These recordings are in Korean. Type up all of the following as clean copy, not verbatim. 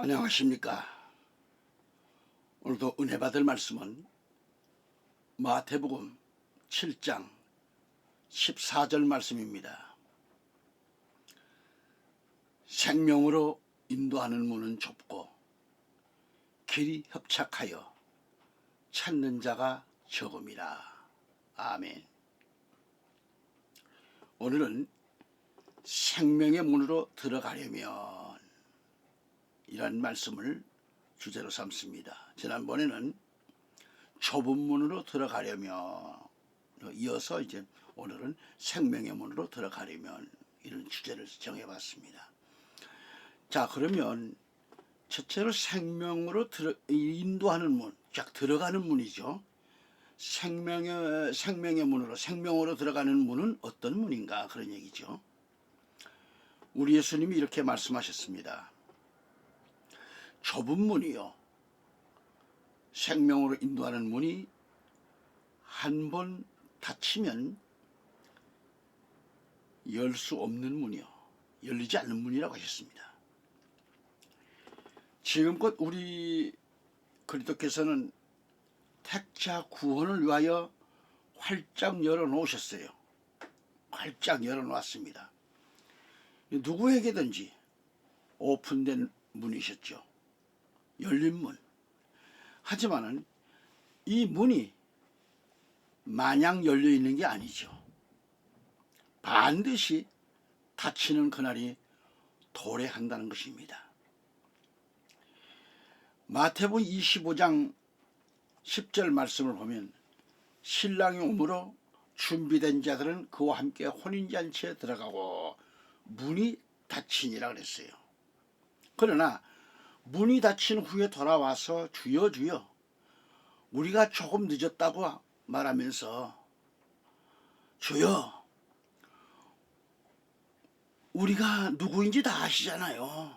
안녕하십니까. 오늘도 은혜 받을 말씀은 마태복음 7장 14절 말씀입니다. 생명으로 인도하는 문은 좁고 길이 협착하여 찾는 자가 적음이라. 아멘. 오늘은 생명의 문으로 들어가려면 이란 말씀을 주제로 삼습니다. 지난번에는 좁은 문으로 들어가려면, 이어서 이제 오늘은 생명의 문으로 들어가려면, 이런 주제를 정해봤습니다. 자, 그러면 첫째로 생명으로 인도하는 문, 쫙 들어가는 문이죠. 생명의 문으로, 생명으로 들어가는 문은 어떤 문인가, 그런 얘기죠. 우리 예수님이 이렇게 말씀하셨습니다. 좁은 문이요, 생명으로 인도하는 문이 한 번 닫히면 열 수 없는 문이요, 열리지 않는 문이라고 하셨습니다. 지금껏 우리 그리스도께서는 택자 구원을 위하여 활짝 열어놓으셨어요. 활짝 열어놓았습니다. 누구에게든지 오픈된 문이셨죠. 열린 문. 하지만은 이 문이 마냥 열려 있는 게 아니죠. 반드시 닫히는 그날이 도래한다는 것입니다. 마태복음 25장 10절 말씀을 보면 신랑이 오므로 준비된 자들은 그와 함께 혼인잔치에 들어가고 문이 닫히니라 그랬어요. 그러나 문이 닫힌 후에 돌아와서 주여 주여 우리가 조금 늦었다고 말하면서 주여 우리가 누구인지 다 아시잖아요.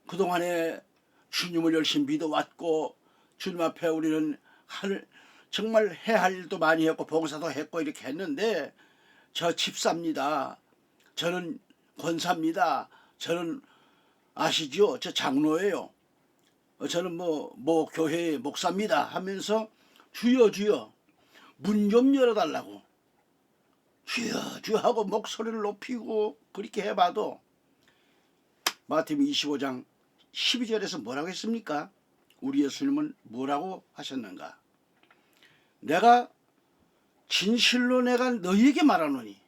그동안에 주님을 열심히 믿어왔고 주님 앞에 우리는 정말 해야 할 일도 많이 했고 봉사도 했고 이렇게 했는데 저 집사입니다. 저는 권사입니다. 저는 아시죠? 저 장로예요. 저는 뭐 교회의 목사입니다 하면서 주여 주여 문 좀 열어달라고 주여 주여 하고 목소리를 높이고 그렇게 해봐도 마태복음 25장 12절에서 뭐라고 했습니까? 우리 예수님은 뭐라고 하셨는가? 내가 진실로 내가 너희에게 말하노니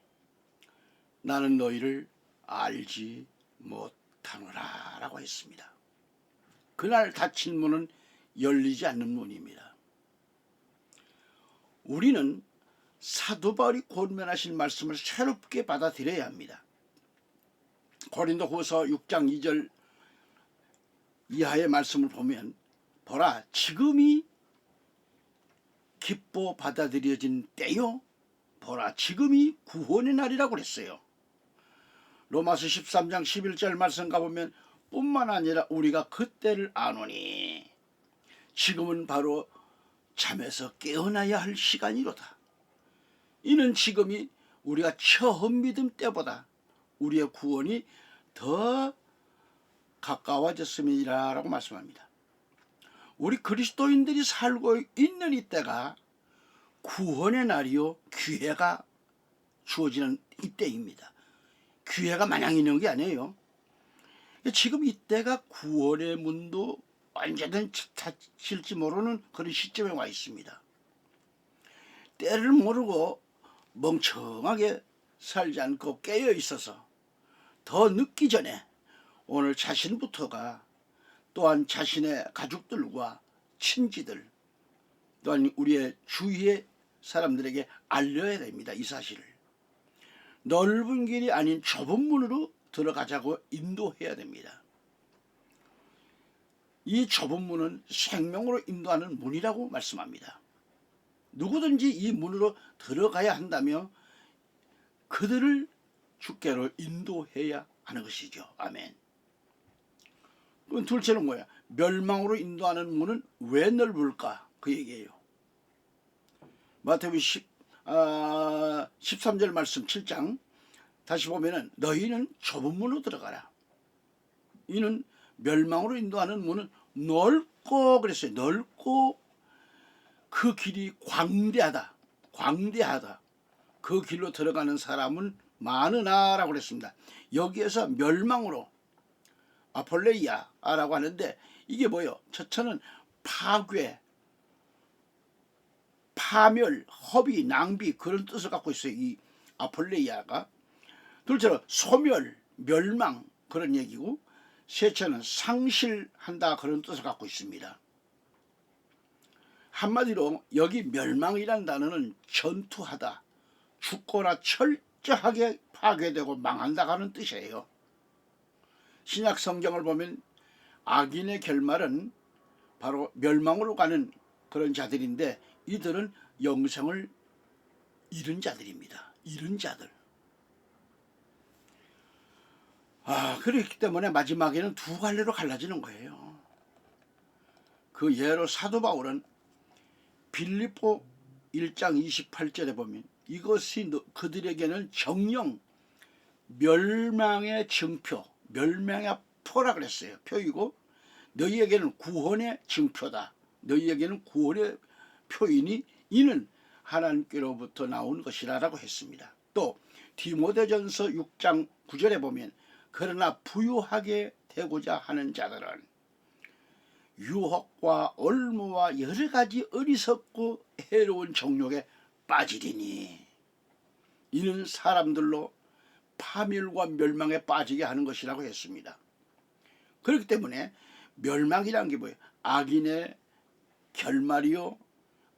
나는 너희를 알지 못하노라 라고 했습니다. 그날 닫힌 문은 열리지 않는 문입니다. 우리는 사도 바울이 권면하신 말씀을 새롭게 받아들여야 합니다. 고린도후서 6장 2절 이하의 말씀을 보면 보라 지금이 기뻐 받아들여진 때요 보라 지금이 구원의 날이라고 그랬어요. 로마서 13장 11절 말씀 가보면 뿐만 아니라 우리가 그때를 아노니 지금은 바로 잠에서 깨어나야 할 시간이로다. 이는 지금이 우리가 처음 믿음 때보다 우리의 구원이 더 가까워졌음이라 라고 말씀합니다. 우리 그리스도인들이 살고 있는 이때가 구원의 날이요 기회가 주어지는 이때입니다. 기회가 마냥 있는 게 아니에요. 지금 이때가 구원의 문도 언제든 닫힐지 모르는 그런 시점에 와 있습니다. 때를 모르고 멍청하게 살지 않고 깨어 있어서 더 늦기 전에 오늘 자신부터가 또한 자신의 가족들과 친지들 또한 우리의 주위의 사람들에게 알려야 됩니다. 이 사실을 넓은 길이 아닌 좁은 문으로 들어가자고 인도해야 됩니다. 이 좁은 문은 생명으로 인도하는 문이라고 말씀합니다. 누구든지 이 문으로 들어가야 한다며 그들을 주께로 인도해야 하는 것이죠. 아멘. 그럼 둘째는 뭐야? 멸망으로 인도하는 문은 왜 넓을까? 그 얘기예요. 마태복음 13절 말씀 7장 다시 보면은 너희는 좁은 문으로 들어가라. 이는 멸망으로 인도하는 문은 넓고 그랬어요. 넓고 그 길이 광대하다. 광대하다. 그 길로 들어가는 사람은 많으나라고 그랬습니다. 여기에서 멸망으로 아폴레이아라고 하는데 이게 뭐예요? 첫째는 파괴, 파멸, 허비, 낭비 그런 뜻을 갖고 있어요. 이 아폴레이아가. 둘째는 소멸, 멸망 그런 얘기고, 셋째는 상실한다 그런 뜻을 갖고 있습니다. 한마디로 여기 멸망이라는 단어는 전투하다, 죽거나 철저하게 파괴되고 망한다 하는 뜻이에요. 신약 성경을 보면 악인의 결말은 바로 멸망으로 가는 그런 자들인데, 이들은 영생을 잃은 자들입니다. 잃은 자들. 그렇기 때문에 마지막에는 두 갈래로 갈라지는 거예요. 그 예로 사도 바울은 빌립보 1장 28절에 보면 이것이 그들에게는 정령 멸망의 증표, 멸망의 표라 그랬어요. 표이고 너희에게는 구원의 증표다. 너희에게는 구원의 표이니 이는 하나님께로부터 나온 것이라고 했습니다. 또 디모데전서 6장 9절에 보면 그러나 부유하게 되고자 하는 자들은 유혹과 올무와 여러 가지 어리석고 해로운 정욕에 빠지리니 이는 사람들로 파멸과 멸망에 빠지게 하는 것이라고 했습니다. 그렇기 때문에 멸망이라는 게 뭐예요? 악인의 결말이요,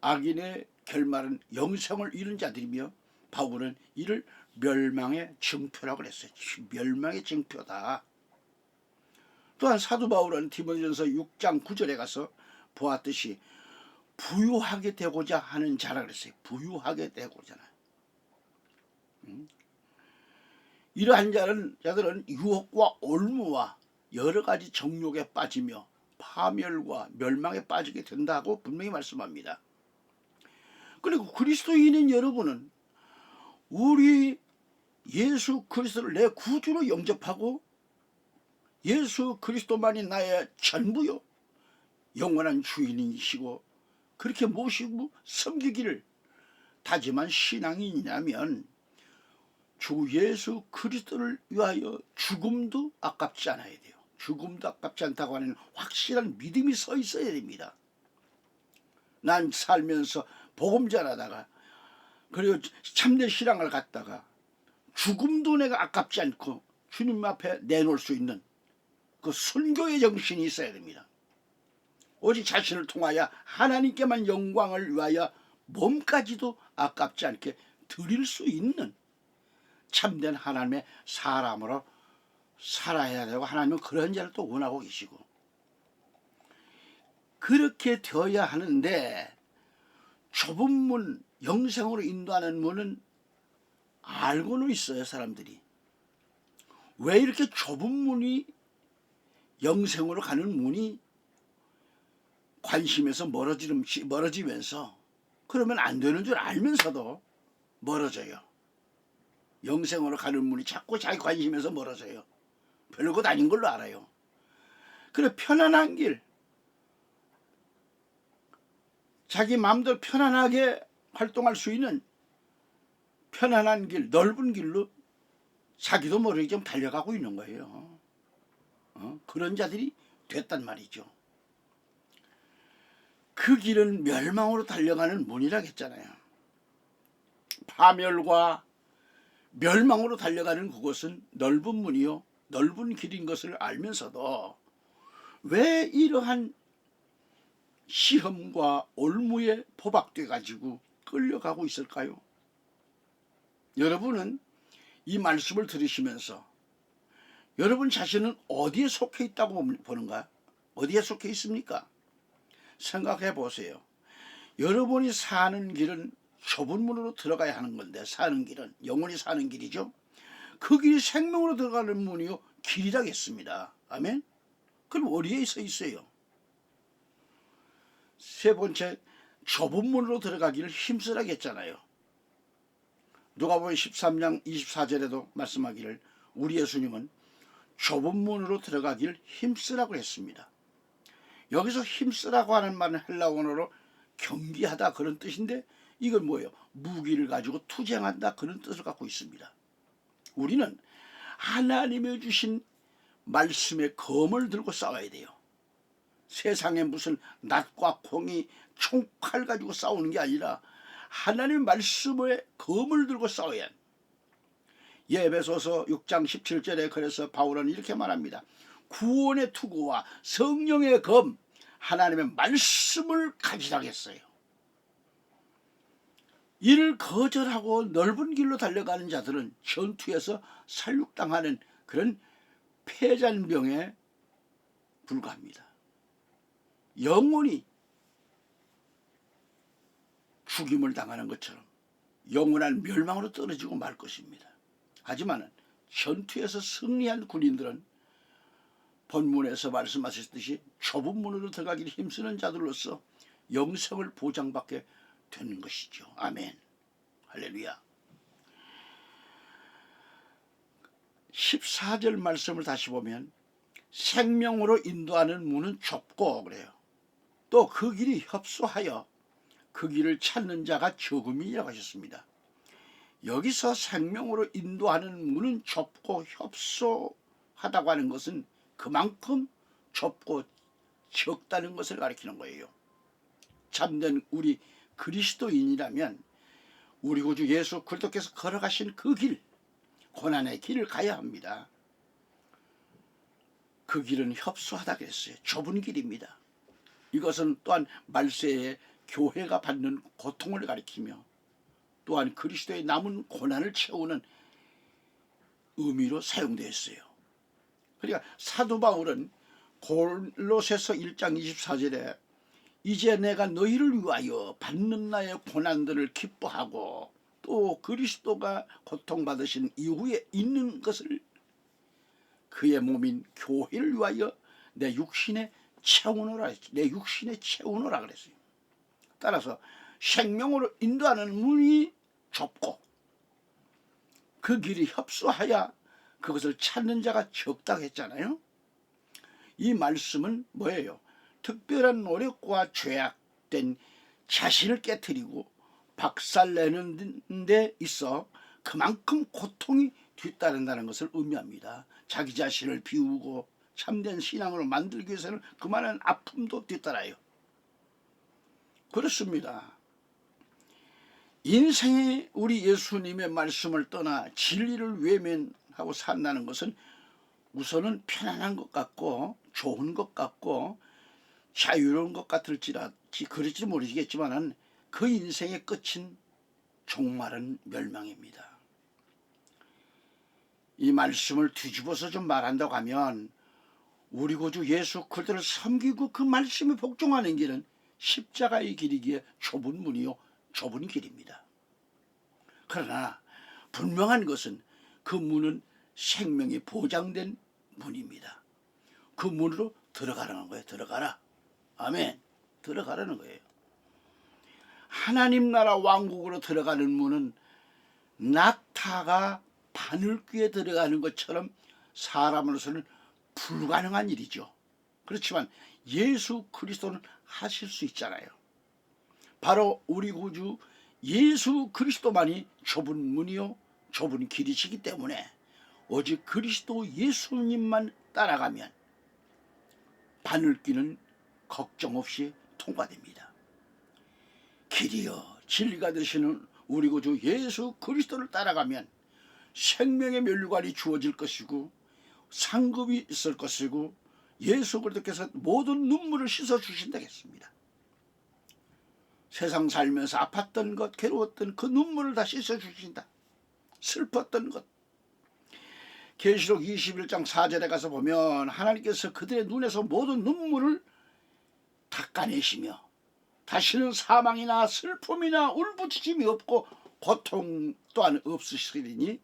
악인의 결말은 영생을 잃은 자들이며 바울은 이를 멸망의 증표라고 그랬어요. 멸망의 증표다. 또한 사도 바울은 디모데전서 6장 9절에 가서 보았듯이 부유하게 되고자 하는 자라 그랬어요. 부유하게 되고자. 이러한 자들은 유혹과 올무와 여러 가지 정욕에 빠지며 파멸과 멸망에 빠지게 된다고 분명히 말씀합니다. 그리고 그리스도인인 여러분은 우리 예수 그리스도를 내 구주로 영접하고 예수 그리스도만이 나의 전부요, 영원한 주인이시고 그렇게 모시고 섬기기를 다짐한 신앙이냐면 주 예수 그리스도를 위하여 죽음도 아깝지 않아야 돼요. 죽음도 아깝지 않다고 하는 확실한 믿음이 서 있어야 됩니다. 난 살면서 복음 전하다가 그리고 참된 신앙을 갖다가 죽음도 내가 아깝지 않고 주님 앞에 내놓을 수 있는 그 순교의 정신이 있어야 됩니다. 오직 자신을 통하여 하나님께만 영광을 위하여 몸까지도 아깝지 않게 드릴 수 있는 참된 하나님의 사람으로 살아야 되고, 하나님은 그런 자를 또 원하고 계시고 그렇게 되어야 하는데, 좁은 문, 영생으로 인도하는 문은 알고는 있어요. 사람들이 왜 이렇게 좁은 문이, 영생으로 가는 문이 관심에서 멀어지면서 그러면 안 되는 줄 알면서도 멀어져요. 영생으로 가는 문이 자꾸 자기 관심에서 멀어져요. 별것 아닌 걸로 알아요. 그래, 편안한 길, 자기 마음대로 편안하게 활동할 수 있는 편안한 길, 넓은 길로 자기도 모르게 좀 달려가고 있는 거예요. 그런 자들이 됐단 말이죠. 그 길은 멸망으로 달려가는 문이라고 했잖아요. 파멸과 멸망으로 달려가는 그곳은 넓은 문이요, 넓은 길인 것을 알면서도 왜 이러한 시험과 올무에 포박돼 가지고 끌려가고 있을까요? 여러분은 이 말씀을 들으시면서 여러분 자신은 어디에 속해 있다고 보는가? 어디에 속해 있습니까? 생각해 보세요. 여러분이 사는 길은 좁은 문으로 들어가야 하는 건데, 사는 길은 영원히 사는 길이죠. 그 길이 생명으로 들어가는 문이요, 길이라겠습니다. 아멘. 그럼 어디에 서 있어요? 세 번째, 좁은 문으로 들어가기를 힘쓰라고 했잖아요. 누가복음 13장 24절에도 말씀하기를 우리 예수님은 좁은 문으로 들어가길 힘쓰라고 했습니다. 여기서 힘쓰라고 하는 말은 헬라어로 경기하다 그런 뜻인데 이건 뭐예요? 무기를 가지고 투쟁한다 그런 뜻을 갖고 있습니다. 우리는 하나님의 주신 말씀의 검을 들고 싸워야 돼요. 세상에 무슨 낫과 콩이 총칼 가지고 싸우는 게 아니라 하나님의 말씀의 검을 들고 싸워야 해요. 에베소서 6장 17절에 그래서 바울은 이렇게 말합니다. 구원의 투구와 성령의 검 하나님의 말씀을 가지라겠어요. 이를 거절하고 넓은 길로 달려가는 자들은 전투에서 살육당하는 그런 패잔병에 불과합니다. 영원히 죽임을 당하는 것처럼 영원한 멸망으로 떨어지고 말 것입니다. 하지만 전투에서 승리한 군인들은 본문에서 말씀하셨듯이 좁은 문으로 들어가기를 힘쓰는 자들로서 영생을 보장받게 되는 것이죠. 아멘. 할렐루야. 14절 말씀을 다시 보면 생명으로 인도하는 문은 좁고 그래요. 또 그 길이 협소하여 그 길을 찾는 자가 적음이라고 하셨습니다. 여기서 생명으로 인도하는 문은 좁고 협소하다고 하는 것은 그만큼 좁고 적다는 것을 가리키는 거예요. 참된 우리 그리스도인이라면 우리 구주 예수 그리스도께서 걸어가신 그 길, 고난의 길을 가야 합니다. 그 길은 협소하다 그랬어요. 좁은 길입니다. 이것은 또한 말세에 교회가 받는 고통을 가리키며 또한 그리스도의 남은 고난을 채우는 의미로 사용되었어요. 그러니까 사도 바울은 골로새서 1장 24절에 이제 내가 너희를 위하여 받는 나의 고난들을 기뻐하고 또 그리스도가 고통받으신 이후에 있는 것을 그의 몸인 교회를 위하여 내 육신에 채우노라 했지. 내 육신에 채우노라 그랬어요. 따라서 생명으로 인도하는 문이 좁고 그 길이 협소하여 그것을 찾는 자가 적다고 했잖아요. 이 말씀은 뭐예요? 특별한 노력과 죄악된 자신을 깨트리고 박살내는 데 있어 그만큼 고통이 뒤따른다는 것을 의미합니다. 자기 자신을 비우고 참된 신앙으로 만들기 위해서는 그만한 아픔도 뒤따라요. 그렇습니다. 인생에 우리 예수님의 말씀을 떠나 진리를 외면하고 산다는 것은 우선은 편안한 것 같고 좋은 것 같고 자유로운 것 같을지 그럴지 모르겠지만 그 인생의 끝인 종말은 멸망입니다. 이 말씀을 뒤집어서 좀 말한다고 하면 우리 구주 예수 그리스도를 섬기고 그 말씀에 복종하는 길은 십자가의 길이기에 좁은 문이요 좁은 길입니다. 그러나 분명한 것은 그 문은 생명이 보장된 문입니다. 그 문으로 들어가라는 거예요. 들어가라. 아멘. 들어가라는 거예요. 하나님 나라 왕국으로 들어가는 문은 낙타가 바늘귀에 들어가는 것처럼 사람으로서는 불가능한 일이죠. 그렇지만 예수 그리스도는 하실 수 있잖아요. 바로 우리 구주 예수 그리스도만이 좁은 문이요 좁은 길이시기 때문에 오직 그리스도 예수님만 따라가면 바늘귀는 걱정 없이 통과됩니다. 길이요 진리가 되시는 우리 구주 예수 그리스도를 따라가면 생명의 면류관이 주어질 것이고 상급이 있을 것이고 예수 그리스도께서 모든 눈물을 씻어 주신다고 했습니다. 세상 살면서 아팠던 것 괴로웠던 그 눈물을 다 씻어 주신다. 슬펐던 것. 계시록 21장 4절에 가서 보면 하나님께서 그들의 눈에서 모든 눈물을 닦아내시며 다시는 사망이나 슬픔이나 울부짖음이 없고 고통 또한 없으리니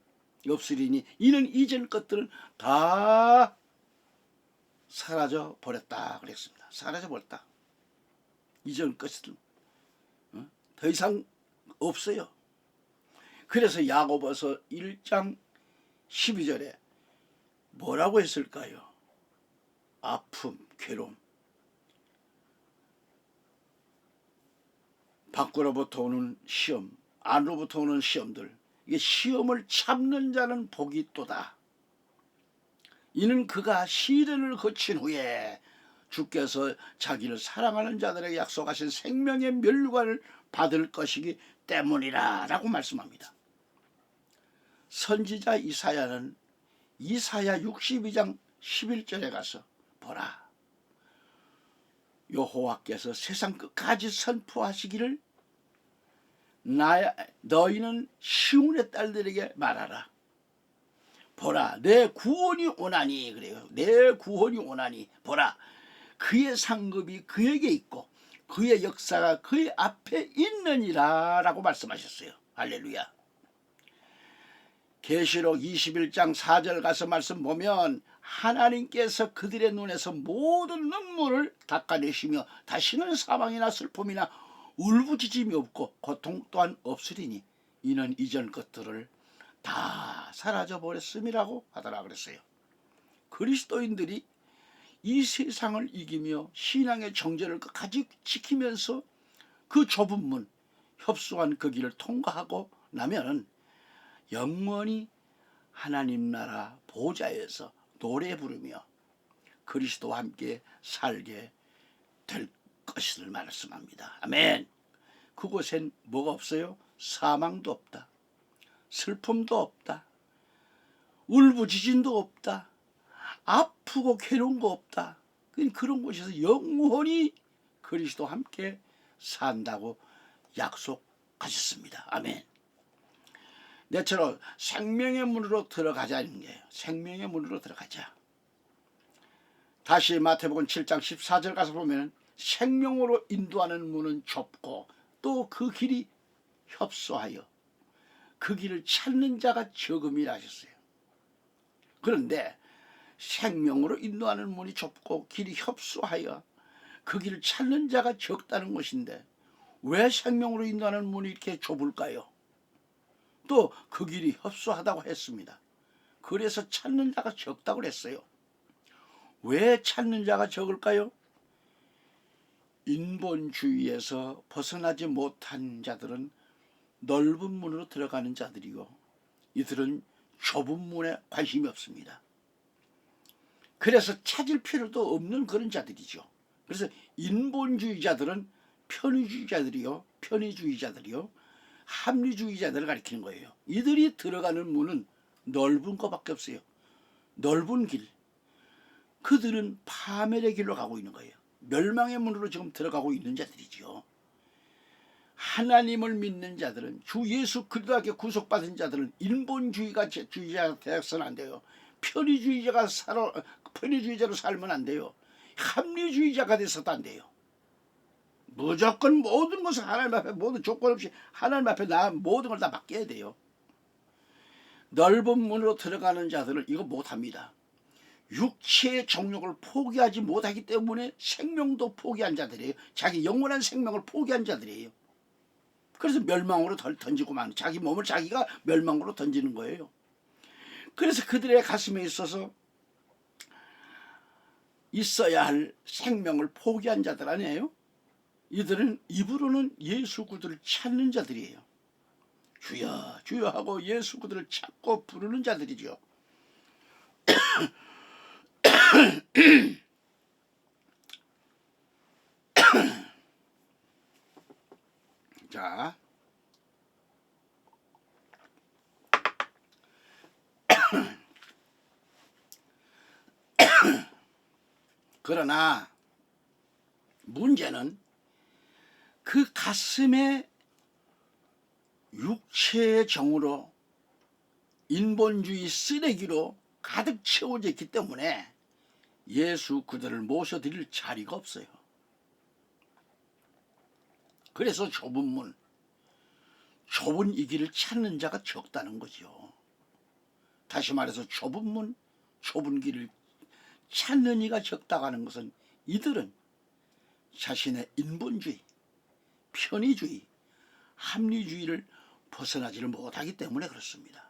이는 이전 것들은 다 사라져 버렸다 그랬습니다. 사라져 버렸다. 이전 것들은 더 이상 없어요. 그래서 야고보서 1장 12절에 뭐라고 했을까요? 아픔, 괴로움. 밖으로부터 오는 시험, 안으로부터 오는 시험들, 이게 시험을 참는 자는 복이 있도다. 이는 그가 시련을 거친 후에 주께서 자기를 사랑하는 자들에게 약속하신 생명의 멸류관을 받을 것이기 때문이라 라고 말씀합니다. 선지자 이사야는 이사야 62장 11절에 가서 보라, 여호와께서 세상 끝까지 선포하시기를 너희는 시온의 딸들에게 말하라. 보라, 내 구원이 오나니. 그래요. 내 구원이 오나니. 보라, 그의 상급이 그에게 있고 그의 역사가 그의 앞에 있느니라 라고 말씀하셨어요. 할렐루야. 계시록 21장 4절 가서 말씀 보면 하나님께서 그들의 눈에서 모든 눈물을 닦아내시며 다시는 사망이나 슬픔이나 울부짖음이 없고 고통 또한 없으리니 이는 이전 것들을 다 사라져버렸음이라고 하더라 그랬어요. 그리스도인들이 이 세상을 이기며 신앙의 정절을 끝까지 지키면서 그 좁은 문, 협소한 그 길을 통과하고 나면은 영원히 하나님 나라 보좌에서 노래 부르며 그리스도와 함께 살게 될 것을 말씀합니다. 아멘. 그곳엔 뭐가 없어요? 사망도 없다. 슬픔도 없다. 울부짖음도 없다. 아프고 괴로운 거 없다. 그런 곳에서 영원히 그리스도와 함께 산다고 약속하셨습니다. 아멘. 내처럼 생명의 문으로 들어가자는 거예요. 생명의 문으로 들어가자. 다시 마태복음 7장 14절 가서 보면 생명으로 인도하는 문은 좁고 또 그 길이 협소하여 그 길을 찾는 자가 적음이라 하셨어요. 그런데 생명으로 인도하는 문이 좁고 길이 협소하여 그 길을 찾는 자가 적다는 것인데 왜 생명으로 인도하는 문이 이렇게 좁을까요? 또 그 길이 협소하다고 했습니다. 그래서 찾는 자가 적다고 했어요. 왜 찾는 자가 적을까요? 인본주의에서 벗어나지 못한 자들은 넓은 문으로 들어가는 자들이고 이들은 좁은 문에 관심이 없습니다. 그래서 찾을 필요도 없는 그런 자들이죠. 그래서 인본주의자들은 편의주의자들이요 합리주의자들을 가리키는 거예요. 이들이 들어가는 문은 넓은 것밖에 없어요. 넓은 길. 그들은 파멸의 길로 가고 있는 거예요. 멸망의 문으로 지금 들어가고 있는 자들이죠. 하나님을 믿는 자들은 주 예수 그리스도께 구속받은 자들은 인본주의자가 되어서는 안 돼요. 편의주의자로 살면 안 돼요. 합리주의자가 돼서도 안 돼요. 무조건 모든 것을 하나님 앞에 모든 조건 없이 하나님 앞에 모든 걸 다 맡겨야 돼요. 넓은 문으로 들어가는 자들은 이거 못합니다. 육체의 정욕을 포기하지 못하기 때문에 생명도 포기한 자들이에요. 자기 영원한 생명을 포기한 자들이에요. 그래서 멸망으로 던지고 마는 자기 몸을 자기가 멸망으로 던지는 거예요. 그래서 그들의 가슴에 있어야 할 생명을 포기한 자들 아니에요? 이들은 입으로는 예수 그리스도를 찾는 자들이에요. 주여 주여 하고 예수 그리스도를 찾고 부르는 자들이죠. 자, 그러나 문제는 그 가슴에 육체의 정으로 인본주의 쓰레기로 가득 채워져 있기 때문에 예수 그들을 모셔드릴 자리가 없어요. 그래서 좁은 문, 좁은 이 길을 찾는 자가 적다는 거죠. 다시 말해서 좁은 문, 좁은 길을 찾는 이가 적다고 하는 것은 이들은 자신의 인본주의, 편의주의, 합리주의를 벗어나지를 못하기 때문에 그렇습니다.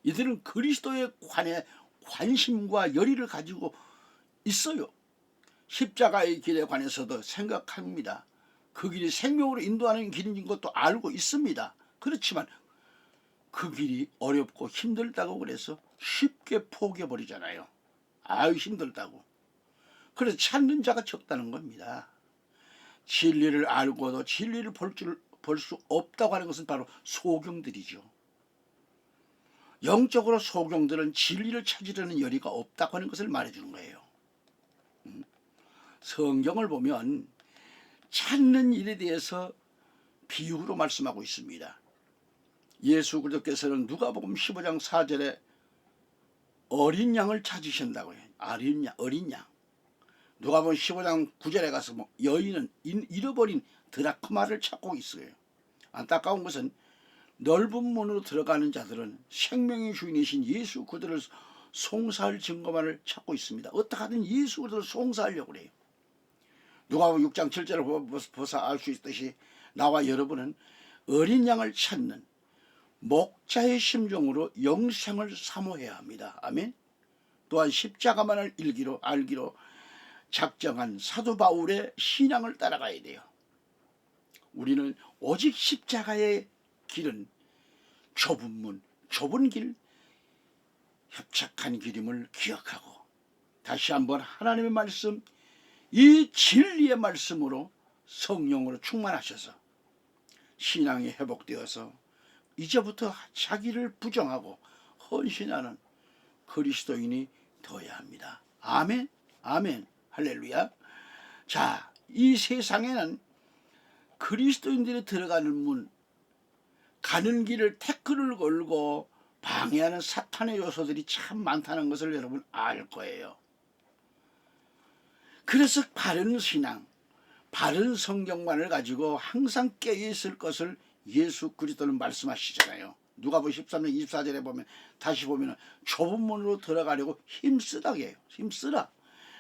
이들은 그리스도의 관에 관심과 열의를 가지고 있어요. 십자가의 길에 관해서도 생각합니다. 그 길이 생명으로 인도하는 길인 것도 알고 있습니다. 그렇지만 그 길이 어렵고 힘들다고 그래서 쉽게 포기해버리잖아요. 아유 힘들다고. 그래서 찾는 자가 적다는 겁니다. 진리를 알고도 진리를 볼 수 없다고 하는 것은 바로 소경들이죠. 영적으로 소경들은 진리를 찾으려는 열의가 없다고 하는 것을 말해주는 거예요. 성경을 보면 찾는 일에 대해서 비유로 말씀하고 있습니다. 예수 그리스도께서는 누가복음 15장 4절에 어린 양을 찾으신다고 해요. 어린 양. 누가복음 15장 9절에 가서 여인은 잃어버린 드라크마를 찾고 있어요. 안타까운 것은 넓은 문으로 들어가는 자들은 생명의 주인이신 예수 그들을 송사할 증거만을 찾고 있습니다. 어떻게 하든 예수 그들을 송사하려고 그래요. 누가복음 6장 7절을 보사 알 수 있듯이 나와 여러분은 어린 양을 찾는 목자의 심정으로 영생을 사모해야 합니다. 아멘. 또한 십자가만을 알기로 작정한 사도 바울의 신앙을 따라가야 돼요. 우리는 오직 십자가의 길은 좁은 문, 좁은 길, 협착한 길임을 기억하고 다시 한번 하나님의 말씀, 이 진리의 말씀으로 성령으로 충만하셔서 신앙이 회복되어서 이제부터 자기를 부정하고 헌신하는 그리스도인이 되어야 합니다. 아멘, 아멘, 할렐루야. 자, 이 세상에는 그리스도인들이 들어가는 문, 가는 길을 태클을 걸고 방해하는 사탄의 요소들이 참 많다는 것을 여러분 알 거예요. 그래서 바른 신앙, 바른 성경만을 가지고 항상 깨어있을 것을 예수 그리스도는 말씀하시잖아요. 누가복음 13장 24절에 보면 다시 보면 좁은 문으로 들어가려고 힘쓰다 해요. 힘쓰라.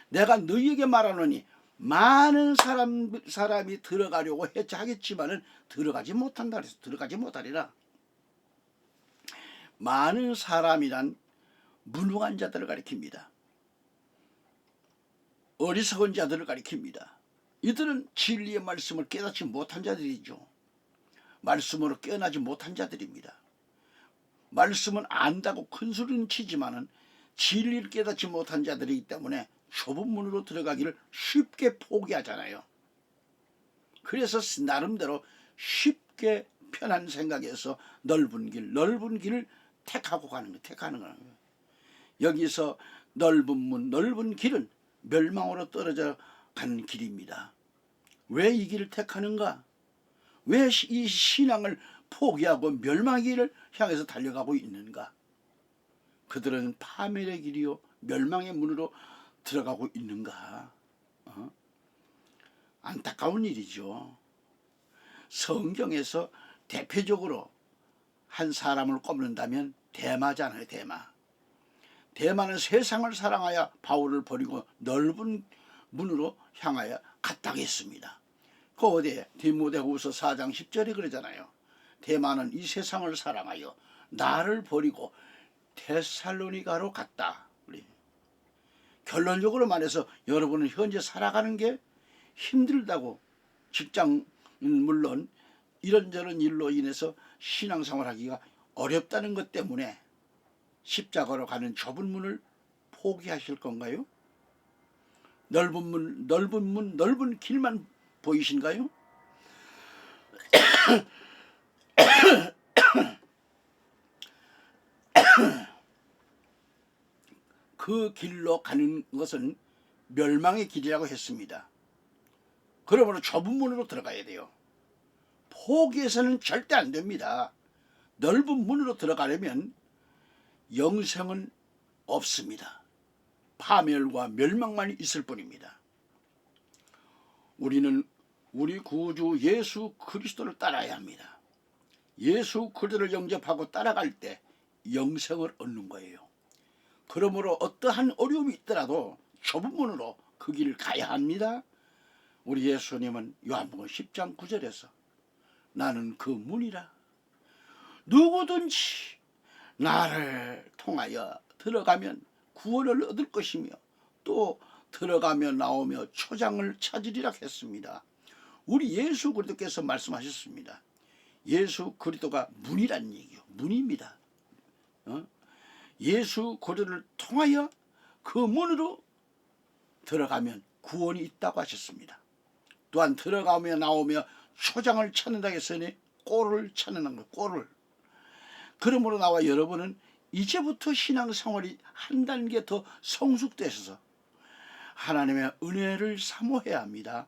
내가 너희에게 말하노니 많은 사람이 들어가려고 하겠지만은 들어가지 못한다 그래서 들어가지 못하리라. 많은 사람이란 무능한 자들을 가리킵니다. 어리석은 자들을 가리킵니다. 이들은 진리의 말씀을 깨닫지 못한 자들이죠. 말씀으로 깨어나지 못한 자들입니다. 말씀은 안다고 큰 소리는 치지만은 진리를 깨닫지 못한 자들이기 때문에 좁은 문으로 들어가기를 쉽게 포기하잖아요. 그래서 나름대로 쉽게 편한 생각에서 넓은 길을 택하는 거예요. 여기서 넓은 문, 넓은 길은 멸망으로 떨어져 가는 길입니다. 왜 이 길을 택하는가? 왜 이 신앙을 포기하고 멸망의 길을 향해서 달려가고 있는가? 그들은 파멸의 길이요 멸망의 문으로 들어가고 있는가? 안타까운 일이죠. 성경에서 대표적으로 한 사람을 꼽는다면 대마잖아요. 대마는 세상을 사랑하여 바울을 버리고 넓은 문으로 향하여 갔다고 했습니다. 그 어디에 디모데후서 4장 10절에 그러잖아요. 대마는 이 세상을 사랑하여 나를 버리고 데살로니가로 갔다. 결론적으로 말해서 여러분은 현재 살아가는 게 힘들다고, 직장은 물론 이런저런 일로 인해서 신앙생활하기가 어렵다는 것 때문에 십자가로 가는 좁은 문을 포기하실 건가요? 넓은 문, 넓은 길만 보이신가요? 그 길로 가는 것은 멸망의 길이라고 했습니다. 그러므로 좁은 문으로 들어가야 돼요. 포기해서는 절대 안 됩니다. 넓은 문으로 들어가려면 영생은 없습니다. 파멸과 멸망만 있을 뿐입니다. 우리는 우리 구주 예수 그리스도를 따라야 합니다. 예수 그리스도를 영접하고 따라갈 때 영생을 얻는 거예요. 그러므로 어떠한 어려움이 있더라도 좁은 문으로 그 길을 가야 합니다. 우리 예수님은 요한복음 10장 9절에서 나는 그 문이라, 누구든지 나를 통하여 들어가면 구원을 얻을 것이며 또 들어가며 나오며 초장을 찾으리라 했습니다. 우리 예수 그리스도께서 말씀하셨습니다. 예수 그리스도가 문이란 얘기요. 문입니다. 예수 그리스도를 통하여 그 문으로 들어가면 구원이 있다고 하셨습니다. 또한 들어가며 나오며 초장을 찾는다 했으니 꼴을 찾는 것, 꼴을. 그러므로 나와 여러분은 이제부터 신앙생활이 한 단계 더 성숙되셔서 하나님의 은혜를 사모해야 합니다.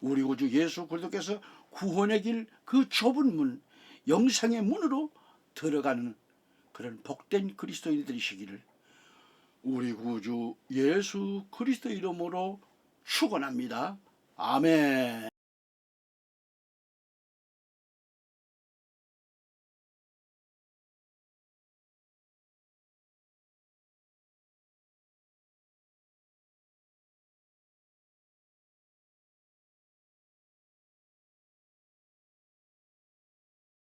우리 구주 예수 그리스도께서 구원의 길, 그 좁은 문, 영생의 문으로 들어가는 그런 복된 그리스도인이 되시기를 우리 구주 예수 그리스도 이름으로 축원합니다. 아멘.